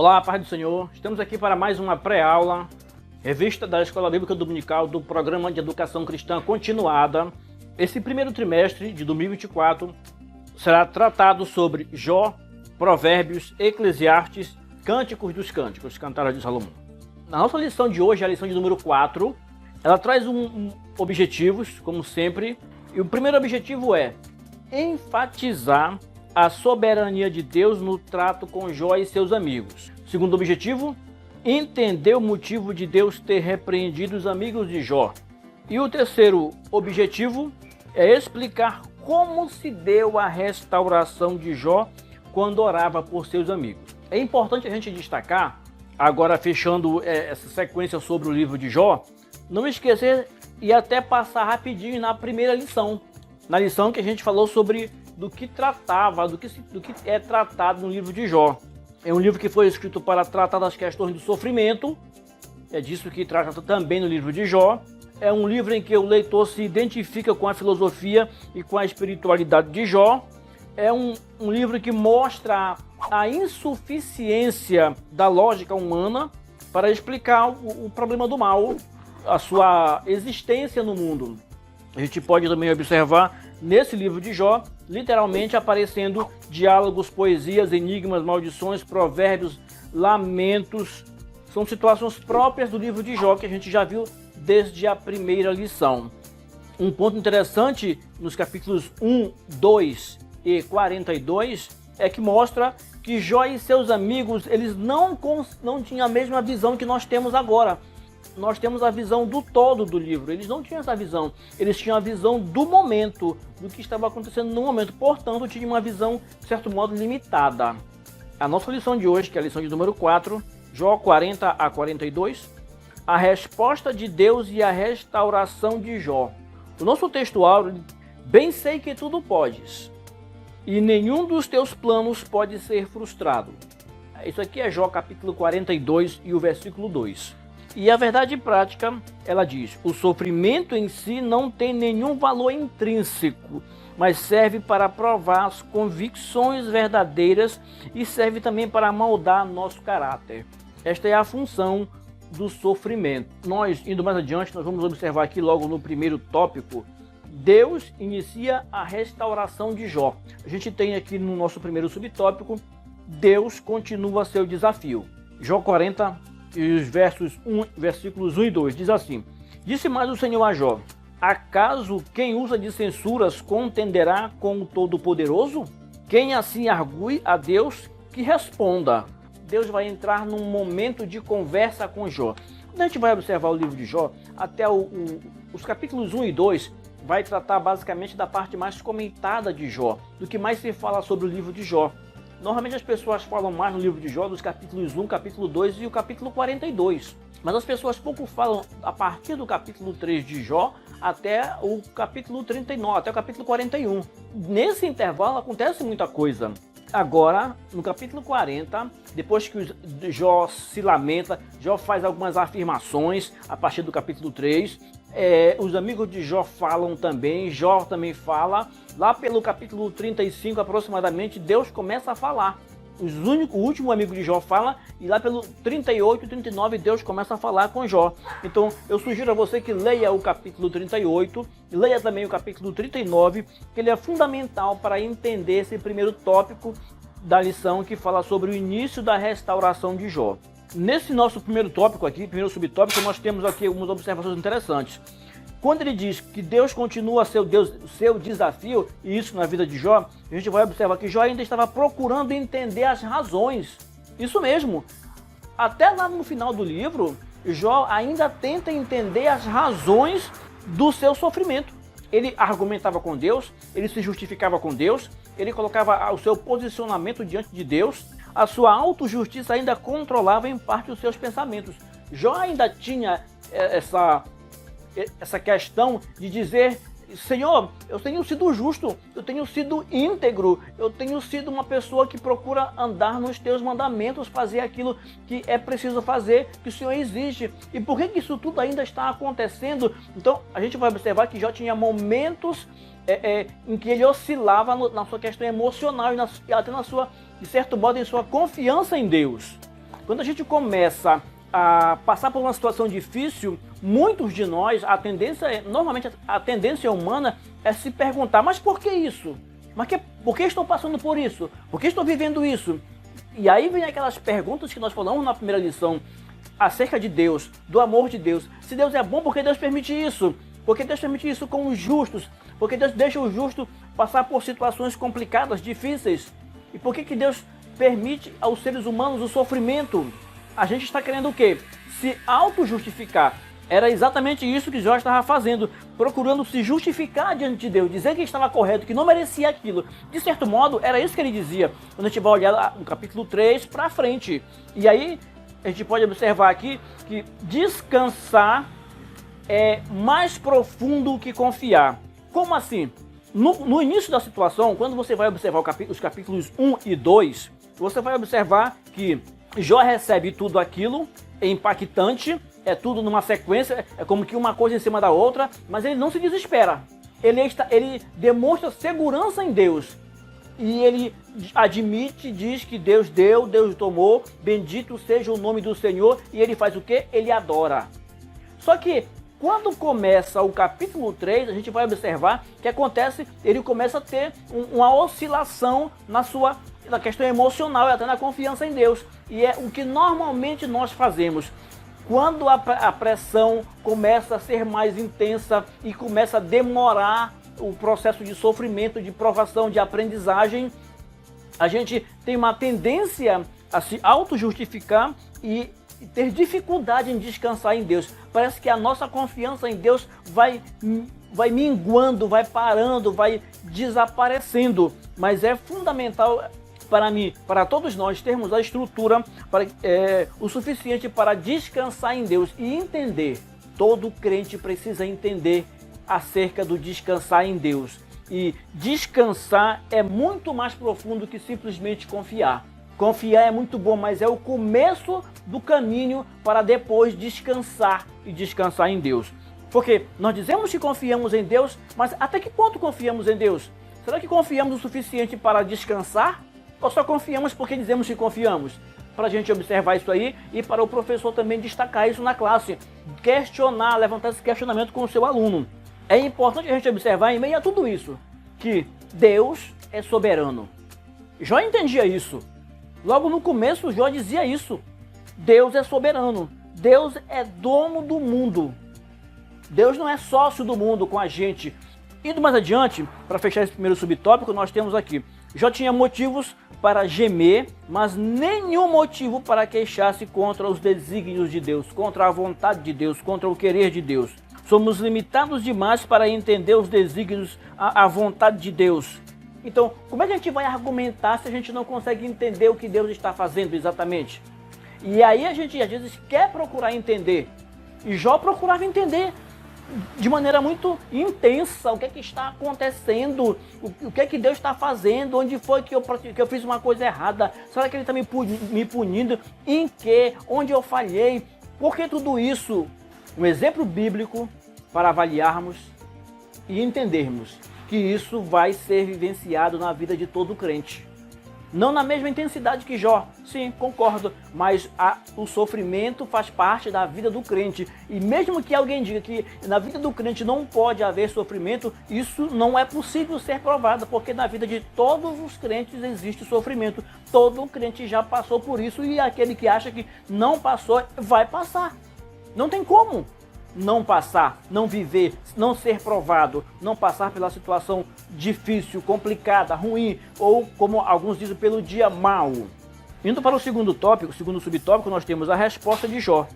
Olá, paz do Senhor. Estamos aqui para mais uma pré-aula, revista da Escola Bíblica Dominical do Programa de Educação Cristã Continuada. Esse primeiro trimestre de 2024 será tratado sobre Jó, Provérbios, Eclesiastes, Cânticos dos Cânticos, Cantares de Salomão. Na nossa lição de hoje, a lição de número 4, ela traz objetivos, como sempre, e o primeiro objetivo é enfatizar a soberania de Deus no trato com Jó e seus amigos. Segundo objetivo, entender o motivo de Deus ter repreendido os amigos de Jó. E o terceiro objetivo é explicar como se deu a restauração de Jó quando orava por seus amigos. É importante a gente destacar, agora fechando essa sequência sobre o livro de Jó, não esquecer e até passar rapidinho na primeira lição. Na lição que a gente falou sobre do que é tratado no livro de Jó. É um livro que foi escrito para tratar das questões do sofrimento, é disso que trata também no livro de Jó. É um livro em que o leitor se identifica com a filosofia e com a espiritualidade de Jó. É um livro que mostra a insuficiência da lógica humana para explicar o problema do mal, a sua existência no mundo. A gente pode também observar nesse livro de Jó, literalmente aparecendo diálogos, poesias, enigmas, maldições, provérbios, lamentos. São situações próprias do livro de Jó que a gente já viu desde a primeira lição. Um ponto interessante nos capítulos 1, 2 e 42 é que mostra que Jó e seus amigos eles não tinham a mesma visão que nós temos agora. Nós temos a visão do todo do livro, eles não tinham essa visão, eles tinham a visão do momento, do que estava acontecendo no momento, portanto tinham uma visão, de certo modo, limitada. A nossa lição de hoje, que é a lição de número 4, Jó 40 a 42, a resposta de Deus e a restauração de Jó. O nosso texto áureo, bem sei que tudo podes, e nenhum dos teus planos pode ser frustrado. Isso aqui é Jó capítulo 42 e o versículo 2. E a verdade prática, ela diz, o sofrimento em si não tem nenhum valor intrínseco, mas serve para provar as convicções verdadeiras e serve também para moldar nosso caráter. Esta é a função do sofrimento. Nós, indo mais adiante, nós vamos observar aqui logo no primeiro tópico, Deus inicia a restauração de Jó. A gente tem aqui no nosso primeiro subtópico, Deus continua seu desafio. Jó 40, e os versículos 1 e 2, diz assim: Disse mais o Senhor a Jó: Acaso quem usa de censuras contenderá com o Todo-Poderoso? Quem assim argue a Deus, que responda. Deus vai entrar num momento de conversa com Jó. Quando a gente vai observar o livro de Jó, até os capítulos 1 e 2 vai tratar basicamente da parte mais comentada de Jó, do que mais se fala sobre o livro de Jó. Normalmente as pessoas falam mais no livro de Jó dos capítulos 1, capítulo 2 e o capítulo 42. Mas as pessoas pouco falam a partir do capítulo 3 de Jó até o capítulo 39, até o capítulo 41. Nesse intervalo acontece muita coisa. Agora, no capítulo 40, depois que Jó se lamenta, Jó faz algumas afirmações a partir do capítulo 3. Os amigos de Jó falam também, Jó também fala. Lá pelo capítulo 35 aproximadamente, Deus começa a falar. O último amigo de Jó fala, e lá pelo 38 e 39 Deus começa a falar com Jó. Então eu sugiro a você que leia o capítulo 38, e leia também o capítulo 39, que ele é fundamental para entender esse primeiro tópico da lição que fala sobre o início da restauração de Jó. Nesse nosso primeiro tópico aqui, primeiro subtópico, nós temos aqui algumas observações interessantes. Quando ele diz que Deus continua seu desafio, e isso na vida de Jó, a gente vai observar que Jó ainda estava procurando entender as razões. Isso mesmo. Até lá no final do livro, Jó ainda tenta entender as razões do seu sofrimento. Ele argumentava com Deus, ele se justificava com Deus, ele colocava o seu posicionamento diante de Deus, a sua autojustiça ainda controlava em parte os seus pensamentos. Jó ainda tinha essa questão de dizer: Senhor, eu tenho sido justo, eu tenho sido íntegro, eu tenho sido uma pessoa que procura andar nos teus mandamentos, fazer aquilo que é preciso fazer, que o Senhor exige. E por que isso tudo ainda está acontecendo? Então, a gente vai observar que Jó tinha momentos em que ele oscilava na sua questão emocional e até na sua, de certo modo, em sua confiança em Deus. Quando a gente começa a passar por uma situação difícil, muitos de nós, normalmente a tendência humana é se perguntar, mas por que isso? Por que estou passando por isso? Por que estou vivendo isso? E aí vem aquelas perguntas que nós falamos na primeira lição, acerca de Deus, do amor de Deus. Se Deus é bom, por que Deus permite isso? Por que Deus permite isso com os justos? Por que Deus deixa o justo passar por situações complicadas, difíceis? E por que Deus permite aos seres humanos o sofrimento? A gente está querendo o quê? Se auto-justificar. Era exatamente isso que Jó estava fazendo, procurando se justificar diante de Deus, dizer que estava correto, que não merecia aquilo. De certo modo, era isso que ele dizia, quando a gente vai olhar no capítulo 3 para frente. E aí, a gente pode observar aqui que descansar é mais profundo que confiar. Como assim? No início da situação, quando você vai observar os capítulos 1 e 2, você vai observar que Jó recebe tudo aquilo, é impactante, é tudo numa sequência, é como que uma coisa em cima da outra, mas ele não se desespera. Ele demonstra segurança em Deus. E ele admite, diz que Deus deu, Deus tomou, bendito seja o nome do Senhor, e ele faz o quê? Ele adora. Só que quando começa o capítulo 3, a gente vai observar que ele começa a ter uma oscilação na questão emocional e até na confiança em Deus. E é o que normalmente nós fazemos. Quando a pressão começa a ser mais intensa e começa a demorar o processo de sofrimento, de provação, de aprendizagem, a gente tem uma tendência a se auto-justificar e ter dificuldade em descansar em Deus. Parece que a nossa confiança em Deus vai minguando, vai parando, vai desaparecendo. Mas é fundamental para mim, para todos nós, termos a estrutura o suficiente para descansar em Deus e entender. Todo crente precisa entender acerca do descansar em Deus. E descansar é muito mais profundo que simplesmente confiar. Confiar é muito bom, mas é o começo do caminho para depois descansar e descansar em Deus. Porque nós dizemos que confiamos em Deus, mas até que ponto confiamos em Deus? Será que confiamos o suficiente para descansar? Ou só confiamos porque dizemos que confiamos? Para a gente observar isso aí e para o professor também destacar isso na classe. Questionar, levantar esse questionamento com o seu aluno. É importante a gente observar em meio a tudo isso, que Deus é soberano. Jó entendia isso. Logo no começo, Jó dizia isso. Deus é soberano. Deus é dono do mundo. Deus não é sócio do mundo com a gente. Indo mais adiante, para fechar esse primeiro subtópico, nós temos aqui. Jó tinha motivos para gemer, mas nenhum motivo para queixar-se contra os desígnios de Deus, contra a vontade de Deus, contra o querer de Deus. Somos limitados demais para entender os desígnios, a vontade de Deus. Então, como é que a gente vai argumentar se a gente não consegue entender o que Deus está fazendo exatamente? E aí a gente às vezes quer procurar entender. E Jó procurava entender de maneira muito intensa o que é que está acontecendo, o que é que Deus está fazendo, onde foi que eu fiz uma coisa errada, será que Ele está me punindo, em que, onde eu falhei, por que tudo isso? Um exemplo bíblico para avaliarmos e entendermos que isso vai ser vivenciado na vida de todo crente. Não na mesma intensidade que Jó, sim, concordo, mas o sofrimento faz parte da vida do crente. E mesmo que alguém diga que na vida do crente não pode haver sofrimento, isso não é possível ser provado, porque na vida de todos os crentes existe sofrimento. Todo crente já passou por isso e aquele que acha que não passou, vai passar. Não tem como não passar, não viver, não ser provado, não passar pela situação difícil, complicada, ruim, ou como alguns dizem, pelo dia mau. Indo para o segundo tópico, segundo subtópico, nós temos a resposta de Jó.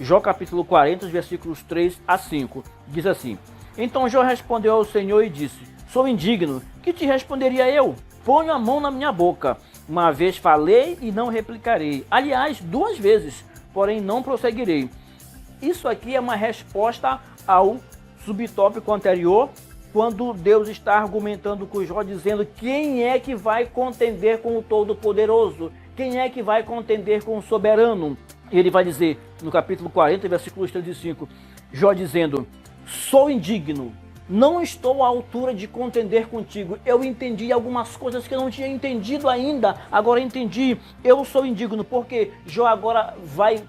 Jó capítulo 40, versículos 3 a 5. Diz assim: Então Jó respondeu ao Senhor e disse: Sou indigno, que te responderia eu? Ponho a mão na minha boca. Uma vez falei e não replicarei. Aliás, 2 vezes, porém não prosseguirei. Isso aqui é uma resposta ao subtópico anterior, quando Deus está argumentando com Jó, dizendo quem é que vai contender com o Todo-Poderoso, quem é que vai contender com o Soberano. E ele vai dizer, no capítulo 40, versículos 3 e 5, Jó dizendo, sou indigno, Não estou à altura de contender contigo. Eu entendi algumas coisas que eu não tinha entendido ainda. Agora entendi. Eu sou indigno, porque Jó agora vai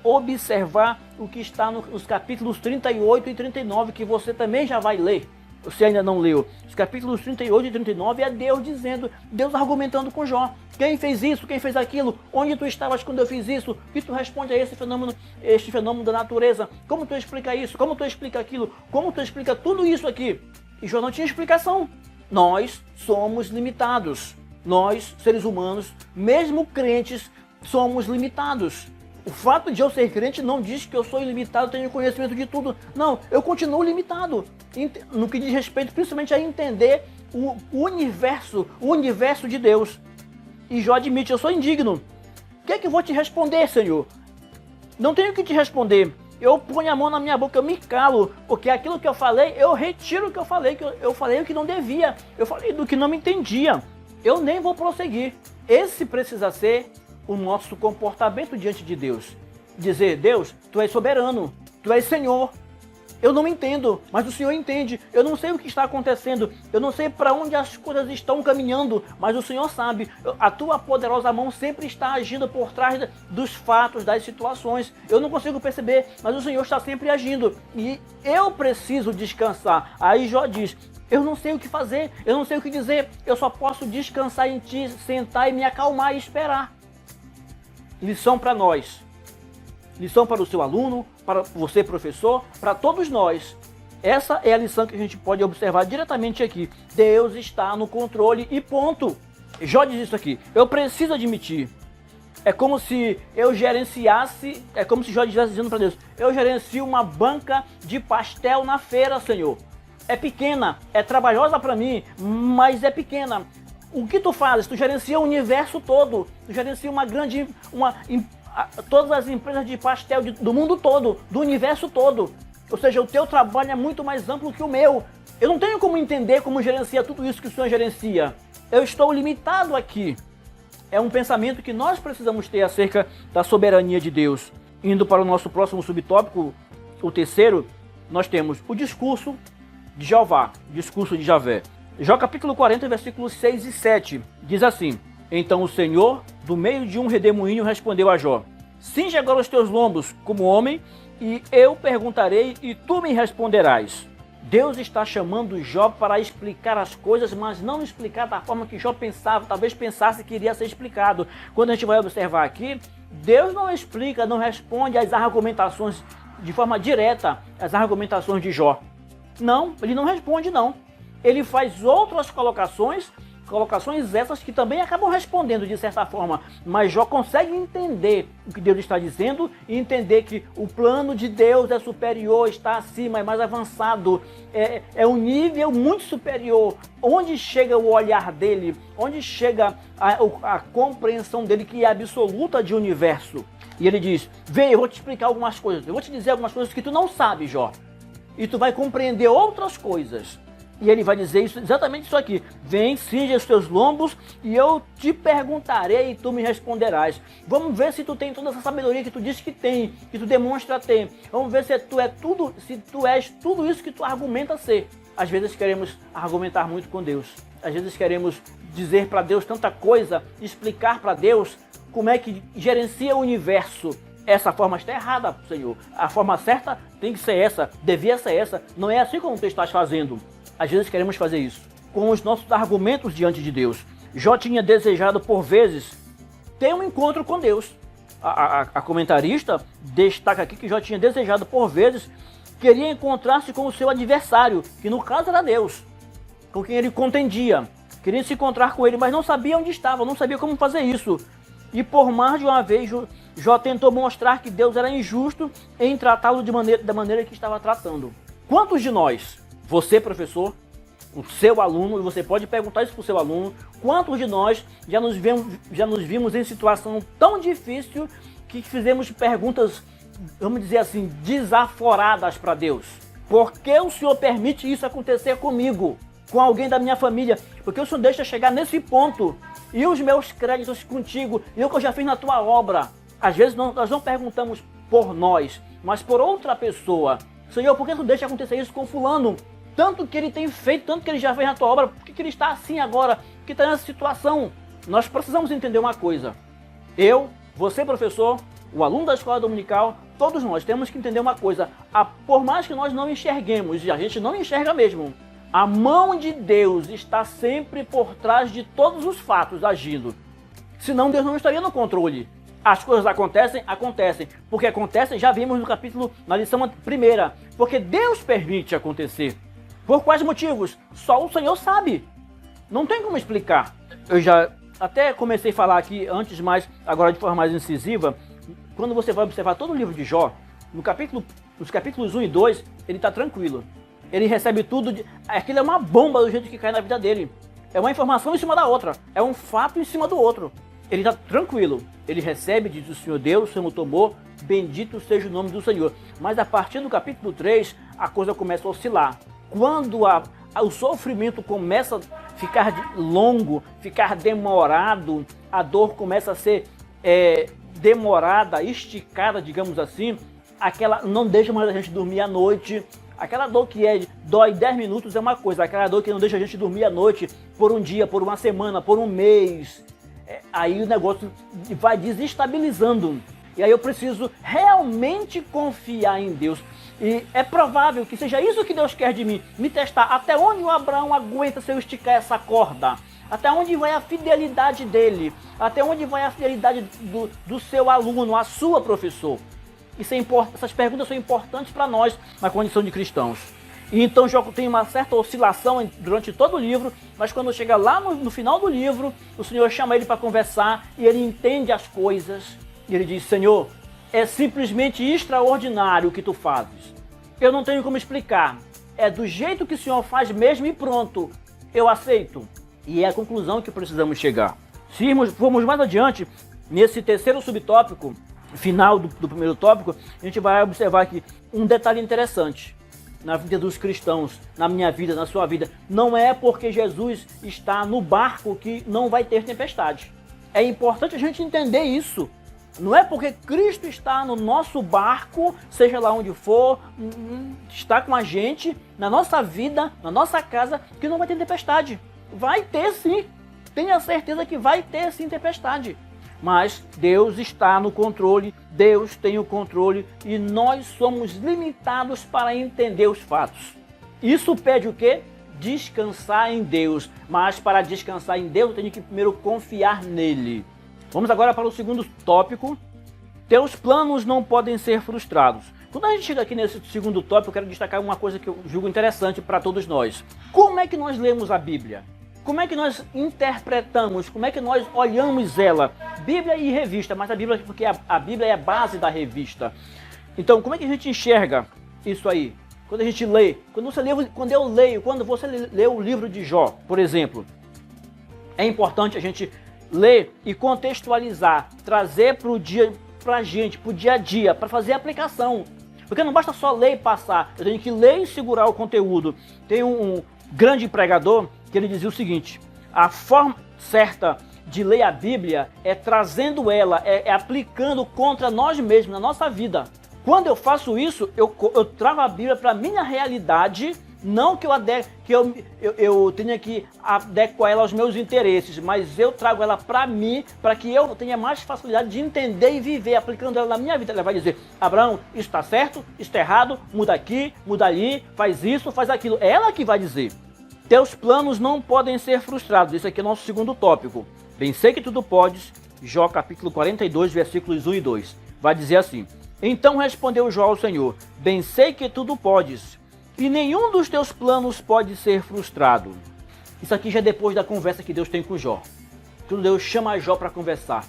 observar o que está nos capítulos 38 e 39, que você também já vai ler. Você ainda não leu. Os capítulos 38 e 39 é Deus dizendo, Deus argumentando com Jó. Quem fez isso? Quem fez aquilo? Onde tu estavas quando eu fiz isso? O que tu responde a esse fenômeno da natureza? Como tu explica isso? Como tu explica aquilo? Como tu explica tudo isso aqui? E Jó não tinha explicação. Nós somos limitados. Nós, seres humanos, mesmo crentes, somos limitados. O fato de eu ser crente não diz que eu sou ilimitado, tenho conhecimento de tudo. Não, eu continuo limitado. No que diz respeito principalmente a entender o universo de Deus. E Jó admite, eu sou indigno. O que é que eu vou te responder, Senhor? Não tenho o que te responder. Eu ponho a mão na minha boca, eu me calo, porque aquilo que eu falei, eu retiro o que eu falei, eu falei o que não devia, eu falei do que não me entendia. Eu nem vou prosseguir. Esse precisa ser o nosso comportamento diante de Deus. Dizer, Deus, tu és soberano, tu és Senhor. Eu não entendo, mas o Senhor entende. Eu não sei o que está acontecendo, eu não sei para onde as coisas estão caminhando, mas o Senhor sabe. A tua poderosa mão sempre está agindo por trás dos fatos, das situações. Eu não consigo perceber, mas o Senhor está sempre agindo. E eu preciso descansar. Aí Jó diz, eu não sei o que fazer, eu não sei o que dizer, eu só posso descansar em ti, sentar e me acalmar e esperar. Lição para nós, lição para o seu aluno, para você professor, para todos nós. Essa é a lição que a gente pode observar diretamente aqui. Deus está no controle e ponto. Jó diz isso aqui, eu preciso admitir. É como se eu gerenciasse, é como se Jó estivesse dizendo para Deus, eu gerencio uma banca de pastel na feira, Senhor. É pequena, é trabalhosa para mim, mas é pequena. O que tu fazes? Tu gerencia o universo todo. Tu gerencia todas as empresas de pastel do mundo todo, do universo todo. Ou seja, o teu trabalho é muito mais amplo que o meu. Eu não tenho como entender como gerencia tudo isso que o Senhor gerencia. Eu estou limitado aqui. É um pensamento que nós precisamos ter acerca da soberania de Deus. Indo para o nosso próximo subtópico, o terceiro, nós temos o discurso de Jeová, discurso de Javé. Jó capítulo 40, versículos 6 e 7, diz assim, então o Senhor, do meio de um redemoinho, respondeu a Jó, cinge agora os teus lombos como homem, e eu perguntarei e tu me responderás. Deus está chamando Jó para explicar as coisas, mas não explicar da forma que Jó pensava, talvez pensasse que iria ser explicado. Quando a gente vai observar aqui, Deus não explica, não responde às argumentações de forma direta, às argumentações de Jó. Não, ele não responde não. Ele faz outras colocações essas que também acabam respondendo de certa forma, mas Jó consegue entender o que Deus está dizendo e entender que o plano de Deus é superior, está acima, é mais avançado, é um nível muito superior, onde chega o olhar dele, onde chega a compreensão dele que é absoluta de universo. E ele diz, vem, eu vou te explicar algumas coisas, eu vou te dizer algumas coisas que tu não sabe, Jó, e tu vai compreender outras coisas. E ele vai dizer exatamente isso aqui. Vem, cinge os teus lombos e eu te perguntarei e tu me responderás. Vamos ver se tu tem toda essa sabedoria que tu diz que tem, que tu demonstra ter. Vamos ver se tu és tudo isso que tu argumenta ser. Às vezes queremos argumentar muito com Deus. Às vezes queremos dizer para Deus tanta coisa, explicar para Deus como é que gerencia o universo. Essa forma está errada, Senhor. A forma certa tem que ser essa, devia ser essa. Não é assim como tu estás fazendo. Às vezes queremos fazer isso com os nossos argumentos diante de Deus. Jó tinha desejado por vezes ter um encontro com Deus. A comentarista destaca aqui que Jó tinha desejado por vezes, queria encontrar-se com o seu adversário, que no caso era Deus, com quem ele contendia. Queria se encontrar com ele, mas não sabia onde estava, não sabia como fazer isso. E por mais de uma vez, Jó tentou mostrar que Deus era injusto em tratá-lo da maneira que estava tratando. Quantos de nós, você professor, o seu aluno, e você pode perguntar isso para o seu aluno, quantos de nós já nos vimos em situação tão difícil que fizemos perguntas, vamos dizer assim, desaforadas para Deus? Por que o Senhor permite isso acontecer comigo, com alguém da minha família? Por que o Senhor deixa chegar nesse ponto? E os meus créditos contigo, e o que eu já fiz na tua obra? Às vezes nós não perguntamos por nós, mas por outra pessoa. Senhor, por que tu deixa acontecer isso com fulano? tanto que ele tem feito, tanto que ele já fez na tua obra, por que ele está assim agora, por que está nessa situação? Nós precisamos entender uma coisa. Eu, você professor, o aluno da escola dominical, todos nós temos que entender uma coisa. Por mais que nós não enxerguemos, e a gente não enxerga mesmo, a mão de Deus está sempre por trás de todos os fatos agindo. Senão Deus não estaria no controle. As coisas acontecem, porque acontecem, já vimos no capítulo, na lição primeira, porque Deus permite acontecer. Por quais motivos? Só o Senhor sabe. Não tem como explicar. Eu já até comecei a falar aqui antes, mas agora de forma mais incisiva, quando você vai observar todo o livro de Jó, nos capítulos 1 e 2, ele está tranquilo. Ele recebe tudo, aquilo é uma bomba do jeito que cai na vida dele. É uma informação em cima da outra, é um fato em cima do outro. Ele está tranquilo, ele recebe, diz o Senhor Deus, o Senhor tomou, bendito seja o nome do Senhor. Mas a partir do capítulo 3, a coisa começa a oscilar. Quando o sofrimento começa a ficar longo, ficar demorado, a dor começa a ser demorada, esticada, digamos assim, aquela não deixa mais a gente dormir à noite. Aquela dor que dói 10 minutos é uma coisa, aquela dor que não deixa a gente dormir à noite por um dia, por uma semana, por um mês, aí o negócio vai desestabilizando. E aí eu preciso realmente confiar em Deus. E é provável que seja isso que Deus quer de mim, me testar até onde o Abraão aguenta se eu esticar essa corda. Até onde vai a fidelidade dele, até onde vai a fidelidade do seu aluno, a sua professor. Essas perguntas são importantes para nós na condição de cristãos. E então Jó tem uma certa oscilação durante todo o livro, mas quando chega lá no final do livro, o Senhor chama ele para conversar e ele entende as coisas. E ele diz: Senhor, é simplesmente extraordinário o que tu fazes. Eu não tenho como explicar. É do jeito que o Senhor faz mesmo e pronto. Eu aceito. E é a conclusão que precisamos chegar. Se formos mais adiante, nesse terceiro subtópico, final do primeiro tópico, a gente vai observar aqui um detalhe interessante na vida dos cristãos, na minha vida, na sua vida. Não é porque Jesus está no barco que não vai ter tempestade. É importante a gente entender isso. Não é porque Cristo está no nosso barco, seja lá onde for, está com a gente, na nossa vida, na nossa casa, que não vai ter tempestade. Vai ter sim. Tenha certeza que vai ter sim tempestade. Mas Deus está no controle, Deus tem o controle e nós somos limitados para entender os fatos. Isso pede o quê? Descansar em Deus. Mas para descansar em Deus, eu tenho que primeiro confiar nele. Vamos agora para o segundo tópico. Teus planos não podem ser frustrados. Quando a gente chega aqui nesse segundo tópico, eu quero destacar uma coisa que eu julgo interessante para todos nós. Como é que nós lemos a Bíblia? Como é que nós interpretamos? Como é que nós olhamos ela? Bíblia e revista, mas a Bíblia, porque a Bíblia é a base da revista. Então, como é que a gente enxerga isso aí? Quando a gente lê, quando você lê o livro de Jó, por exemplo, é importante a gente ler e contextualizar, trazer para o dia, para a gente, para o dia a dia, para fazer a aplicação. Porque não basta só ler e passar, eu tenho que ler e segurar o conteúdo. Tem um grande pregador que ele dizia o seguinte: a forma certa de ler a Bíblia é trazendo ela, é aplicando contra nós mesmos, na nossa vida. Quando eu faço isso, eu trago a Bíblia para a minha realidade, não que eu tenha que adequar ela aos meus interesses, mas eu trago ela para mim, para que eu tenha mais facilidade de entender e viver, aplicando ela na minha vida. Ela vai dizer: Abraão, isso está certo, isso está errado, muda aqui, muda ali, faz isso, faz aquilo. É ela que vai dizer. Teus planos não podem ser frustrados. Esse aqui é o nosso segundo tópico. Bem sei que tudo podes. Jó capítulo 42, versículos 1 e 2. Vai dizer assim: então respondeu Jó ao Senhor: bem sei que tudo podes, e nenhum dos teus planos pode ser frustrado. Isso aqui já é depois da conversa que Deus tem com Jó. Quando Deus chama Jó para conversar.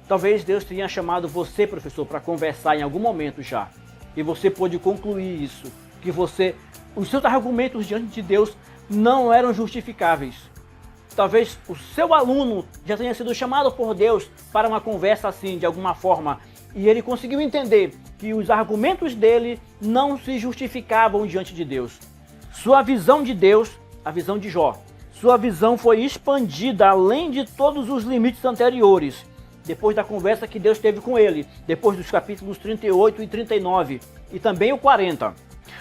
Talvez Deus tenha chamado você, professor, para conversar em algum momento já. E você pôde concluir isso. Que os seus argumentos diante de Deus não eram justificáveis. Talvez o seu aluno já tenha sido chamado por Deus para uma conversa assim, de alguma forma, e ele conseguiu entender que os argumentos dele não se justificavam diante de Deus. Sua visão de Deus, a visão de Jó, sua visão foi expandida além de todos os limites anteriores, depois da conversa que Deus teve com ele, depois dos capítulos 38 e 39, e também o 40.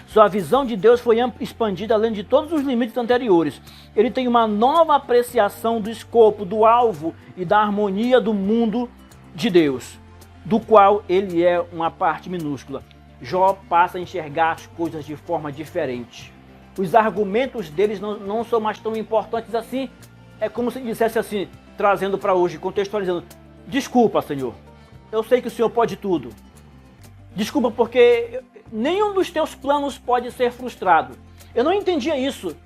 Sua visão de Deus foi expandida além de todos os limites anteriores. Ele tem uma nova apreciação do escopo, do alvo e da harmonia do mundo de Deus, do qual ele é uma parte minúscula. Jó passa a enxergar as coisas de forma diferente. Os argumentos deles não são mais tão importantes assim. É como se dissesse assim, trazendo para hoje, contextualizando: desculpa, Senhor, eu sei que o Senhor pode tudo. Desculpa porque nenhum dos teus planos pode ser frustrado. Eu não entendia isso.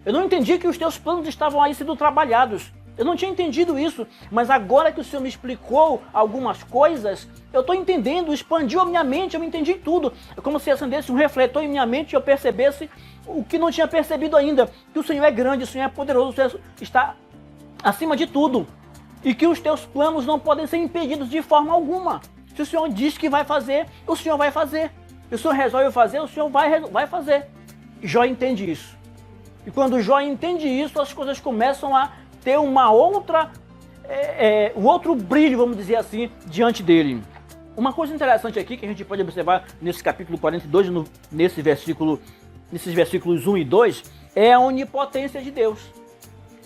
Eu não entendia que os teus planos estavam aí sendo trabalhados. Eu não tinha entendido isso, mas agora que o Senhor me explicou algumas coisas, eu estou entendendo, expandiu a minha mente, eu entendi tudo. É como se acendesse um refletor em minha mente e eu percebesse o que não tinha percebido ainda, que o Senhor é grande, o Senhor é poderoso, o Senhor está acima de tudo. E que os teus planos não podem ser impedidos de forma alguma. Se o Senhor diz que vai fazer, o Senhor vai fazer. Se o Senhor resolve fazer, o Senhor vai fazer. Jó entende isso. E quando Jó entende isso, as coisas começam a ter uma outra, um outro brilho, vamos dizer assim, diante dele. Uma coisa interessante aqui que a gente pode observar nesse capítulo 42, nesses versículos 1 e 2, é a onipotência de Deus.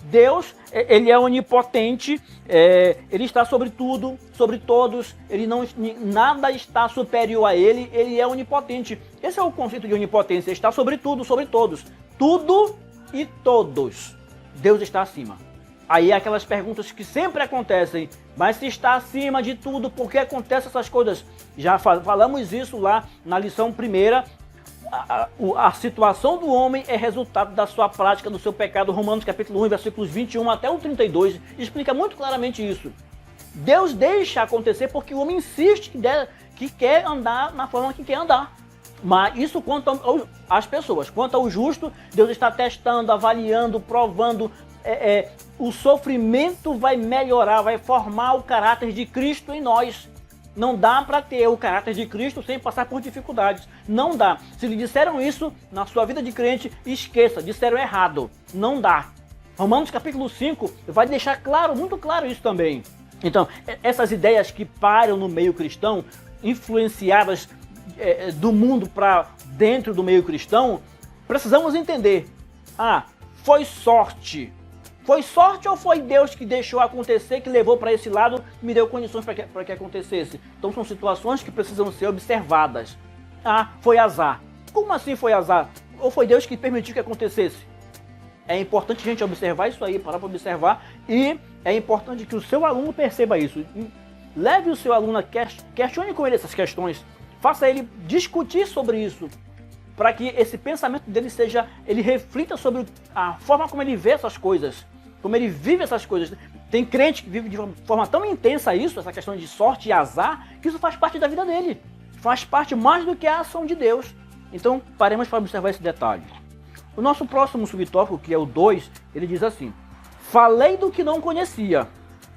Deus, ele é onipotente, ele está sobre tudo, sobre todos, nada está superior a ele, ele é onipotente. Esse é o conceito de onipotência, está sobre tudo, sobre todos. Tudo e todos. Deus está acima. Aí aquelas perguntas que sempre acontecem, mas se está acima de tudo, por que acontecem essas coisas? Já falamos isso lá na lição primeira. A situação do homem é resultado da sua prática, do seu pecado. Romanos capítulo 1, versículos 21 até o 32, explica muito claramente isso. Deus deixa acontecer porque o homem insiste que quer andar na forma que quer andar. Mas isso quanto às pessoas. Quanto ao justo, Deus está testando, avaliando, provando. O sofrimento vai melhorar, vai formar o caráter de Cristo em nós. Não dá para ter o caráter de Cristo sem passar por dificuldades. Não dá. Se lhe disseram isso na sua vida de crente, esqueça, disseram errado. Não dá. Romanos capítulo 5 vai deixar claro, muito claro isso também. Então, essas ideias que param no meio cristão, influenciadas do mundo para dentro do meio cristão, precisamos entender. Foi sorte. Foi sorte ou foi Deus que deixou acontecer, que levou para esse lado, me deu condições para que acontecesse? Então são situações que precisam ser observadas. Foi azar. Como assim foi azar? Ou foi Deus que permitiu que acontecesse? É importante a gente observar isso aí, parar para observar, e é importante que o seu aluno perceba isso. Leve o seu aluno, questione com ele essas questões, faça ele discutir sobre isso, para que esse pensamento dele ele reflita sobre a forma como ele vê essas coisas, como ele vive essas coisas. Tem crente que vive de forma tão intensa isso, essa questão de sorte e azar, que isso faz parte da vida dele. Faz parte mais do que a ação de Deus. Então, paremos para observar esse detalhe. O nosso próximo subtópico, que é o 2, ele diz assim: falei do que não conhecia.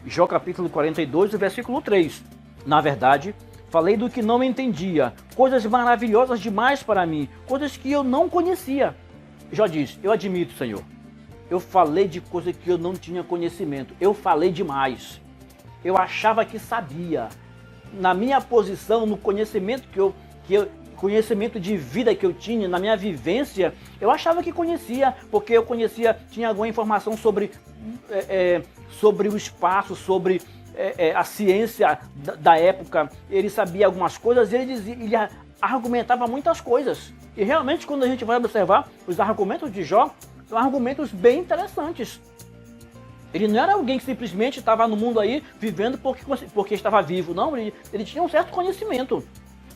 Jó capítulo 42, versículo 3. Na verdade, falei do que não entendia, coisas maravilhosas demais para mim, coisas que eu não conhecia. Jó diz: eu admito, Senhor, eu falei de coisas que eu não tinha conhecimento, eu falei demais. Eu achava que sabia. Na minha posição, no conhecimento conhecimento de vida que eu tinha, na minha vivência, eu achava que conhecia, porque eu tinha alguma informação sobre o espaço, sobre a ciência da época. Ele sabia algumas coisas, ele argumentava muitas coisas. E realmente, quando a gente vai observar os argumentos de Jó, são argumentos bem interessantes. Ele não era alguém que simplesmente estava no mundo aí vivendo porque estava vivo. Não, ele tinha um certo conhecimento.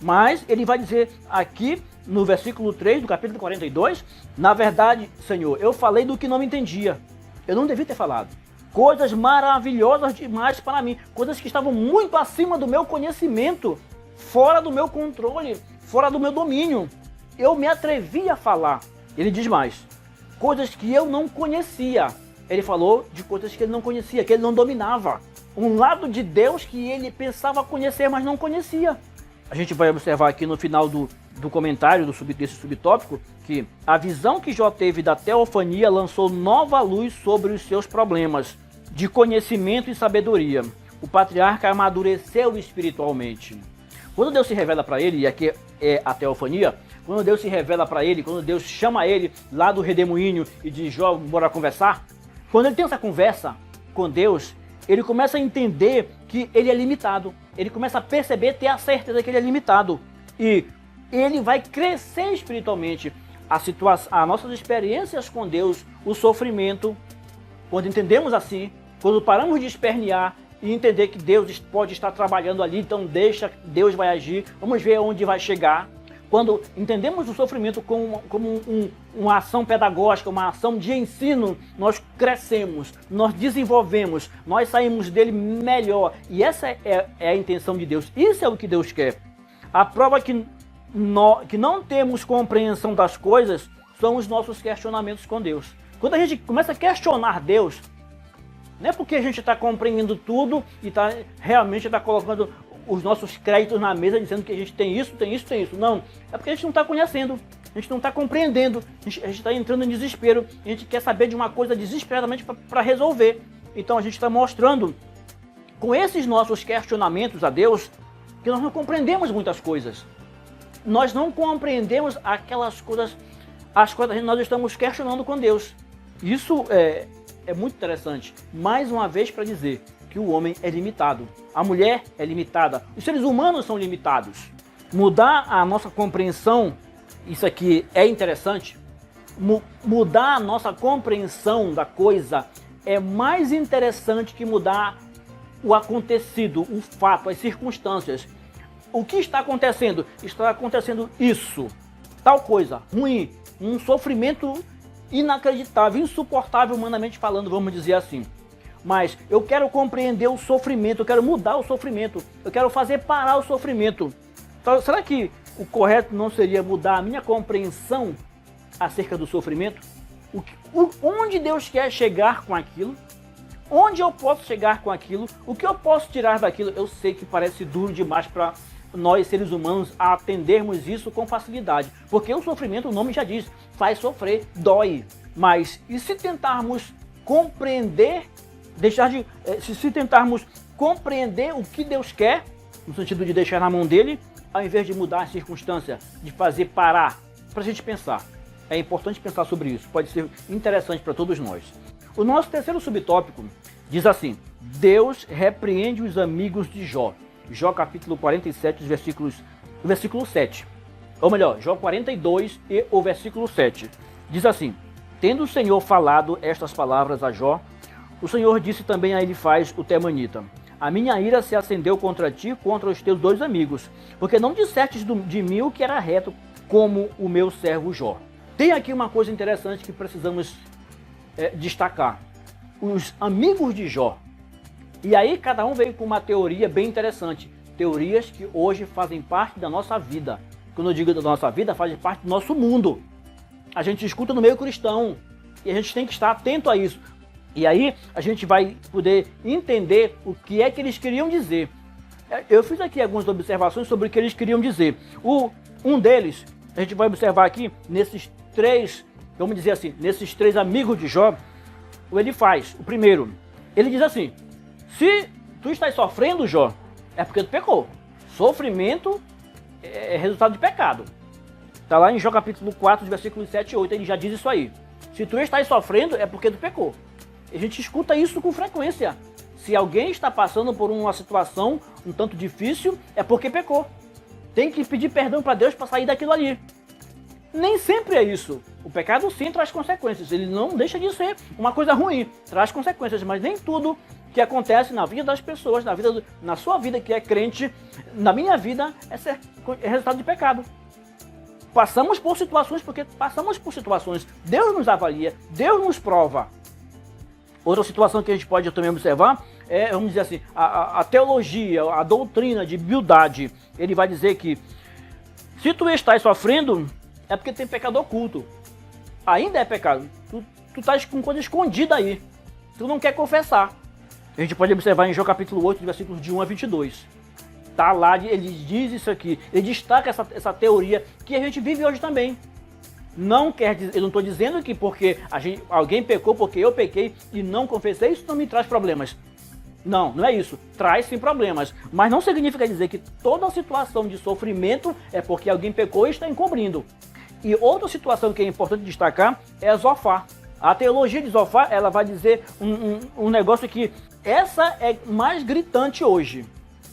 Mas ele vai dizer aqui no versículo 3 do capítulo 42, na verdade, Senhor, eu falei do que não entendia. Eu não devia ter falado. Coisas maravilhosas demais para mim. Coisas que estavam muito acima do meu conhecimento, fora do meu controle, fora do meu domínio. Eu me atrevi a falar. Ele diz mais. Coisas que eu não conhecia. Ele falou de coisas que ele não conhecia, que ele não dominava. Um lado de Deus que ele pensava conhecer, mas não conhecia. A gente vai observar aqui no final do comentário desse subtópico que a visão que Jó teve da teofania lançou nova luz sobre os seus problemas de conhecimento e sabedoria. O patriarca amadureceu espiritualmente. Quando Deus se revela para ele, e aqui é a teofania, quando Deus se revela para ele, quando Deus chama ele lá do redemoinho e diz, Jó, bora conversar, quando ele tem essa conversa com Deus, ele começa a entender que ele é limitado. Ele começa a perceber, ter a certeza que ele é limitado. E ele vai crescer espiritualmente. As nossas experiências com Deus, o sofrimento, quando entendemos assim, quando paramos de espernear e entender que Deus pode estar trabalhando ali, então deixa, Deus vai agir, vamos ver onde vai chegar. Quando entendemos o sofrimento como uma ação pedagógica, uma ação de ensino, nós crescemos, nós desenvolvemos, nós saímos dele melhor. E essa é a intenção de Deus. Isso é o que Deus quer. A prova que não temos compreensão das coisas são os nossos questionamentos com Deus. Quando a gente começa a questionar Deus, não é porque a gente está compreendendo tudo e realmente está colocando os nossos créditos na mesa dizendo que a gente tem isso, tem isso, tem isso. Não, é porque a gente não está conhecendo, a gente não está compreendendo, a gente está entrando em desespero, a gente quer saber de uma coisa desesperadamente para resolver. Então a gente está mostrando com esses nossos questionamentos a Deus que nós não compreendemos muitas coisas. Nós não compreendemos aquelas coisas, as coisas que nós estamos questionando com Deus. Isso é muito interessante. Mais uma vez para dizer que o homem é limitado, a mulher é limitada, os seres humanos são limitados. Mudar a nossa compreensão, isso aqui é interessante, mudar a nossa compreensão da coisa é mais interessante que mudar o acontecido, o fato, as circunstâncias. O que está acontecendo? Está acontecendo isso, tal coisa, ruim, um sofrimento inacreditável, insuportável humanamente falando, vamos dizer assim. Mas eu quero compreender o sofrimento, eu quero mudar o sofrimento, eu quero fazer parar o sofrimento. Então, será que o correto não seria mudar a minha compreensão acerca do sofrimento? Onde Deus quer chegar com aquilo? Onde eu posso chegar com aquilo? O que eu posso tirar daquilo? Eu sei que parece duro demais para nós, seres humanos, atendermos isso com facilidade. Porque o sofrimento, o nome já diz, faz sofrer, dói. Mas e se tentarmos compreender, se tentarmos compreender o que Deus quer, no sentido de deixar na mão dele, ao invés de mudar a circunstância, de fazer parar, para a gente pensar. É importante pensar sobre isso, pode ser interessante para todos nós. O nosso terceiro subtópico diz assim: Deus repreende os amigos de Jó. Jó capítulo 47, o versículo 7. Ou melhor, Jó 42 e o versículo 7. Diz assim: Tendo o Senhor falado estas palavras a Jó, o Senhor disse também a Elifaz o temanita: A minha ira se acendeu contra ti e contra os teus dois amigos, porque não dissestes de mim o que era reto, como o meu servo Jó. Tem aqui uma coisa interessante que precisamos destacar. Os amigos de Jó. E aí cada um veio com uma teoria bem interessante. Teorias que hoje fazem parte da nossa vida. Quando eu digo da nossa vida, fazem parte do nosso mundo. A gente escuta no meio cristão. E a gente tem que estar atento a isso. E aí a gente vai poder entender o que é que eles queriam dizer. Eu fiz aqui algumas observações sobre o que eles queriam dizer. Um deles, a gente vai observar aqui, nesses três, vamos dizer assim, nesses três amigos de Jó, o Elifaz, o primeiro, ele diz assim: se tu estás sofrendo, Jó, é porque tu pecou. Sofrimento é resultado de pecado. Está lá em Jó capítulo 4, versículos 7 e 8, ele já diz isso aí. Se tu estás sofrendo, é porque tu pecou. A gente escuta isso com frequência. Se alguém está passando por uma situação um tanto difícil, é porque pecou. Tem que pedir perdão para Deus para sair daquilo ali. Nem sempre é isso. O pecado sim traz consequências. Ele não deixa de ser uma coisa ruim. Traz consequências, mas nem tudo que acontece na vida das pessoas, na sua vida que é crente, na minha vida, é resultado de pecado. Passamos por situações porque passamos por situações. Deus nos avalia, Deus nos prova. Outra situação que a gente pode também observar é, vamos dizer assim, a teologia, a doutrina de humildade. Ele vai dizer que se tu estás sofrendo, é porque tem pecado oculto. Ainda é pecado. Tu estás com coisa escondida aí. Tu não quer confessar. A gente pode observar em Jó capítulo 8, versículos de 1 a 22. Tá lá, ele diz isso aqui. Ele destaca essa teoria que a gente vive hoje também. Não quer dizer, eu não estou dizendo que porque alguém pecou, porque eu pequei e não confessei, isso não me traz problemas. Não, não é isso. Traz sim problemas, mas não significa dizer que toda situação de sofrimento é porque alguém pecou e está encobrindo. E outra situação que é importante destacar é Zofar. A teologia de Zofar, ela vai dizer um negócio que essa é mais gritante hoje.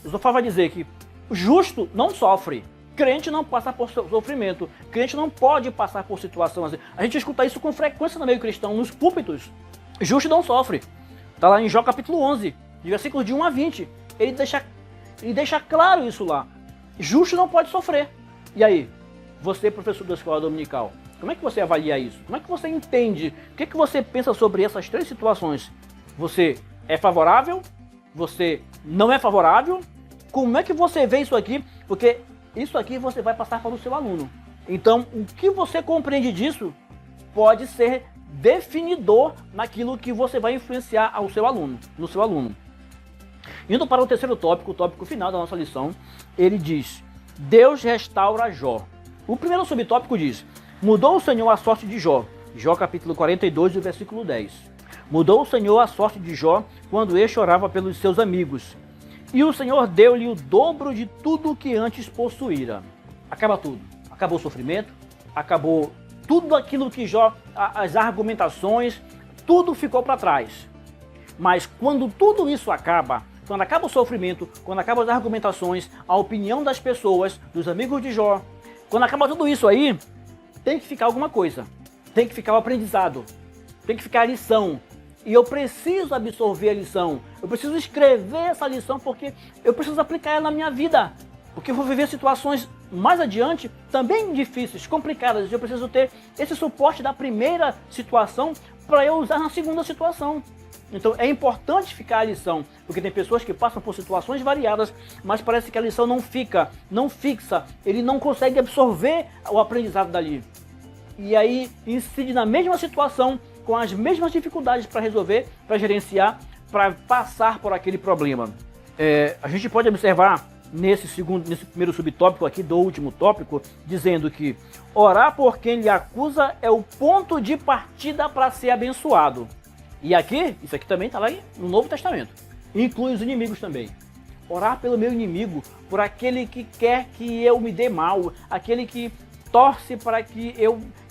Zofar vai dizer que o justo não sofre. Crente não passa por sofrimento. Crente não pode passar por situação assim. A gente escuta isso com frequência no meio cristão, nos púlpitos. Justo não sofre. Está lá em Jó capítulo 11, de versículos de 1 a 20. Ele deixa claro isso lá. Justo não pode sofrer. E aí, você, professor da escola dominical, como é que você avalia isso? Como é que você entende? O que você pensa sobre essas três situações? Você é favorável? Você não é favorável? Como é que você vê isso aqui? Porque isso aqui você vai passar para o seu aluno. Então, o que você compreende disso pode ser definidor naquilo que você vai influenciar ao seu aluno, no seu aluno. Indo para o terceiro tópico, o tópico final da nossa lição, ele diz: Deus restaura Jó. O primeiro subtópico diz: mudou o Senhor a sorte de Jó. Jó capítulo 42, versículo 10. Mudou o Senhor a sorte de Jó quando este orava pelos seus amigos. E o Senhor deu-lhe o dobro de tudo que antes possuíra. Acaba tudo. Acabou o sofrimento, acabou tudo aquilo que Jó, as argumentações, tudo ficou para trás. Mas quando tudo isso acaba, quando acaba o sofrimento, quando acabam as argumentações, a opinião das pessoas, dos amigos de Jó, quando acaba tudo isso aí, tem que ficar alguma coisa. Tem que ficar o aprendizado. Tem que ficar a lição. E eu preciso absorver a lição. Eu preciso escrever essa lição porque eu preciso aplicar ela na minha vida. Porque eu vou viver situações mais adiante também difíceis, complicadas. Eu preciso ter esse suporte da primeira situação para eu usar na segunda situação. Então é importante ficar a lição, porque tem pessoas que passam por situações variadas, mas parece que a lição não fixa, ele não consegue absorver o aprendizado dali. E aí incide na mesma situação, com as mesmas dificuldades para resolver, para gerenciar, para passar por aquele problema. A gente pode observar nesse primeiro subtópico aqui do último tópico, dizendo que orar por quem lhe acusa é o ponto de partida para ser abençoado. E aqui, isso aqui também está lá no Novo Testamento. Inclui os inimigos também. Orar pelo meu inimigo, por aquele que quer que eu me dê mal, aquele que torce para que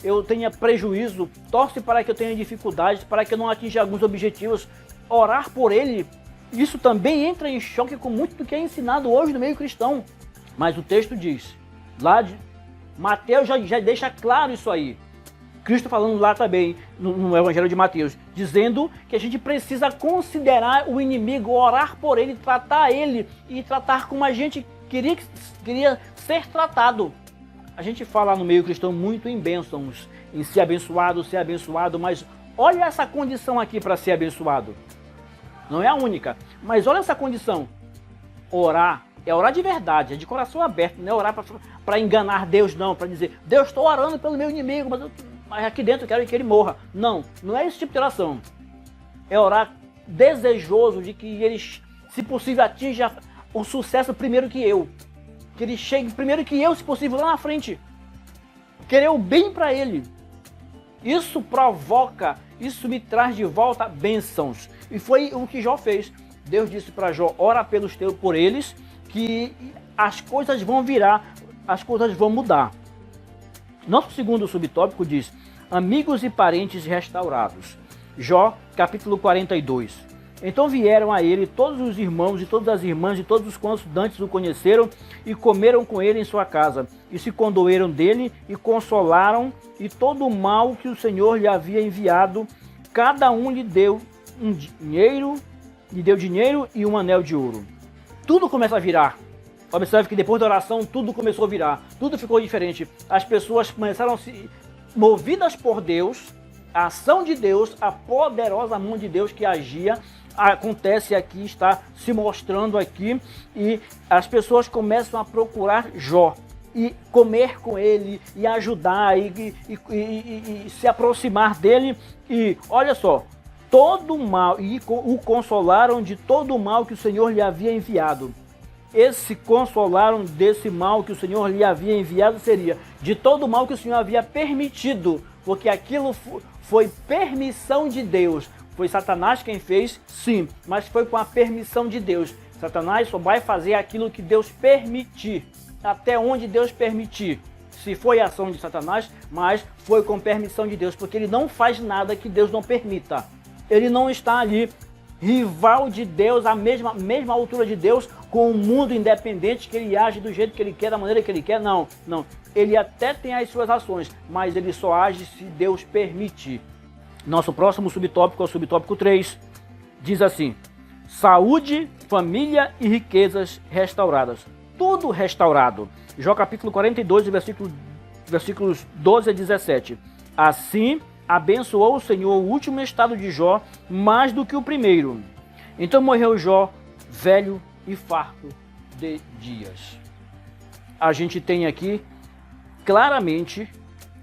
eu tenha prejuízo, torce para que eu tenha dificuldades, para que eu não atinja alguns objetivos. Orar por ele, isso também entra em choque com muito do que é ensinado hoje no meio cristão. Mas o texto diz, lá de Mateus já deixa claro isso aí. Cristo falando lá também, no Evangelho de Mateus, dizendo que a gente precisa considerar o inimigo, orar por ele, tratar ele e tratar como a gente queria ser tratado. A gente fala no meio cristão muito em bênçãos, em ser abençoado, mas olha essa condição aqui para ser abençoado. Não é a única, mas olha essa condição. Orar é orar de verdade, é de coração aberto, não é orar para enganar Deus não, para dizer, Deus, estou orando pelo meu inimigo, mas aqui dentro eu quero que ele morra. Não, não é esse tipo de oração. É orar desejoso de que ele, se possível, atinja o sucesso primeiro que eu. Que ele chegue primeiro que eu, se possível, lá na frente. Querer o bem para ele. Isso provoca, isso me traz de volta bênçãos. E foi o que Jó fez. Deus disse para Jó, ora por eles, que as coisas vão virar, as coisas vão mudar. Nosso segundo subtópico diz, amigos e parentes restaurados. Jó, capítulo 42. Então vieram a ele todos os irmãos e todas as irmãs e todos os quantos dantes o conheceram e comeram com ele em sua casa. E se condoeram dele e consolaram, e todo o mal que o Senhor lhe havia enviado, cada um lhe deu dinheiro e um anel de ouro. Tudo começa a virar. Observe que depois da oração tudo começou a virar, tudo ficou diferente. As pessoas começaram a se movidas por Deus, a ação de Deus, a poderosa mão de Deus que agia, acontece aqui, está se mostrando aqui, e as pessoas começam a procurar Jó e comer com ele, e ajudar, e se aproximar dele, e olha só, todo o mal, e o consolaram de todo o mal que o Senhor lhe havia enviado. Esse consolaram desse mal que o Senhor lhe havia enviado seria de todo o mal que o Senhor havia permitido, porque aquilo foi permissão de Deus, Foi Satanás quem fez? Sim, mas foi com a permissão de Deus. Satanás só vai fazer aquilo que Deus permitir, até onde Deus permitir. Se foi ação de Satanás, mas foi com permissão de Deus, porque ele não faz nada que Deus não permita. Ele não está ali rival de Deus, à mesma altura de Deus, com um mundo independente que ele age do jeito que ele quer, da maneira que ele quer. Não. Ele até tem as suas ações, mas ele só age se Deus permitir. Nosso próximo subtópico é o subtópico 3. Diz assim: saúde, família e riquezas restauradas. Tudo restaurado. Jó capítulo 42, versículos 12 a 17. Assim abençoou o Senhor o último estado de Jó mais do que o primeiro. Então morreu Jó, velho e farto de dias. A gente tem aqui claramente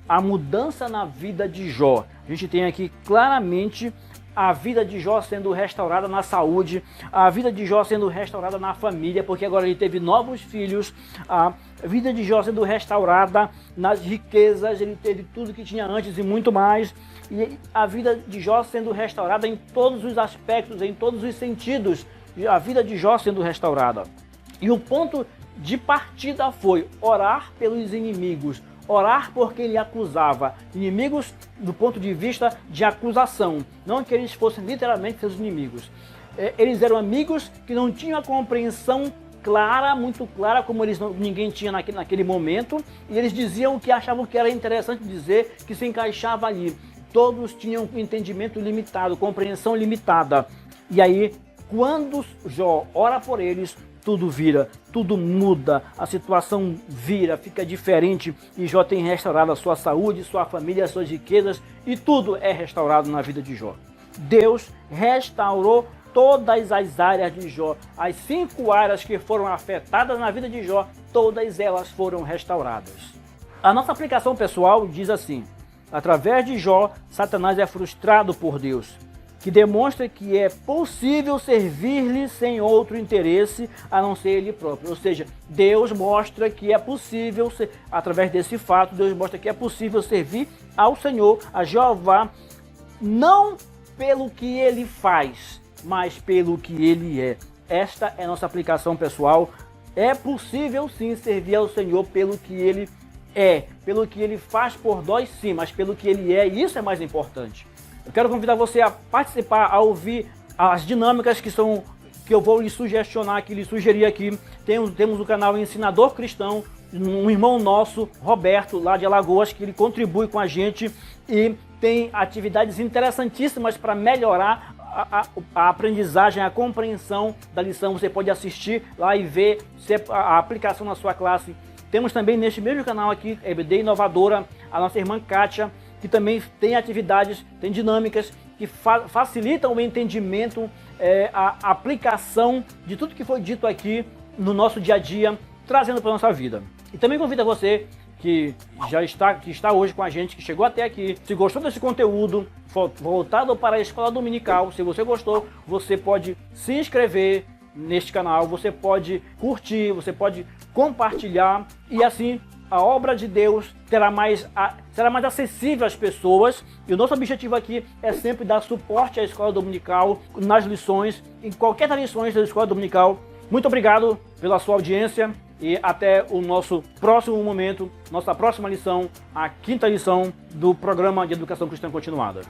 a mudança na vida de Jó. A gente tem aqui claramente a vida de Jó sendo restaurada na saúde, a vida de Jó sendo restaurada na família, porque agora ele teve novos filhos, a vida de Jó sendo restaurada nas riquezas, ele teve tudo que tinha antes e muito mais, e a vida de Jó sendo restaurada em todos os aspectos, em todos os sentidos, a vida de Jó sendo restaurada. E o ponto de partida foi orar pelos inimigos, orar porque ele acusava. Inimigos do ponto de vista de acusação, não que eles fossem literalmente seus inimigos. Eles eram amigos que não tinham a compreensão clara, muito clara, como ninguém tinha naquele momento, e eles diziam o que achavam que era interessante dizer, que se encaixava ali. Todos tinham um entendimento limitado, compreensão limitada. E aí, quando Jó ora por eles, tudo vira, tudo muda, a situação vira, fica diferente, e Jó tem restaurado a sua saúde, sua família, suas riquezas, e tudo é restaurado na vida de Jó. Deus restaurou todas as áreas de Jó. As 5 áreas que foram afetadas na vida de Jó, todas elas foram restauradas. A nossa aplicação pessoal diz assim: através de Jó, Satanás é frustrado por Deus, que demonstra que é possível servir-lhe sem outro interesse a não ser ele próprio. Ou seja, Deus mostra que é possível, através desse fato, Deus mostra que é possível servir ao Senhor, a Jeová, não pelo que ele faz, mas pelo que ele é. Esta é a nossa aplicação pessoal. É possível sim servir ao Senhor pelo que ele é, pelo que ele faz por nós sim, mas pelo que ele é, e isso é mais importante. Eu quero convidar você a participar, a ouvir as dinâmicas que eu vou lhe sugestionar aqui, lhe sugerir aqui. Temos o canal Ensinador Cristão, um irmão nosso, Roberto, lá de Alagoas, que ele contribui com a gente e tem atividades interessantíssimas para melhorar a aprendizagem, a compreensão da lição. Você pode assistir lá e ver a aplicação na sua classe. Temos também neste mesmo canal aqui, EBD Inovadora, a nossa irmã Kátia, que também tem atividades, tem dinâmicas que facilitam o entendimento, a aplicação de tudo que foi dito aqui no nosso dia a dia, trazendo para a nossa vida. E também convido você que está hoje com a gente, que chegou até aqui, se gostou desse conteúdo voltado para a escola dominical, se você gostou, você pode se inscrever neste canal, você pode curtir, você pode compartilhar, e assim a obra de Deus será mais acessível às pessoas. E o nosso objetivo aqui é sempre dar suporte à escola dominical nas lições, em qualquer das lições da escola dominical. Muito obrigado pela sua audiência e até o nosso próximo momento, nossa próxima lição, a 5ª lição do programa de Educação Cristã Continuada.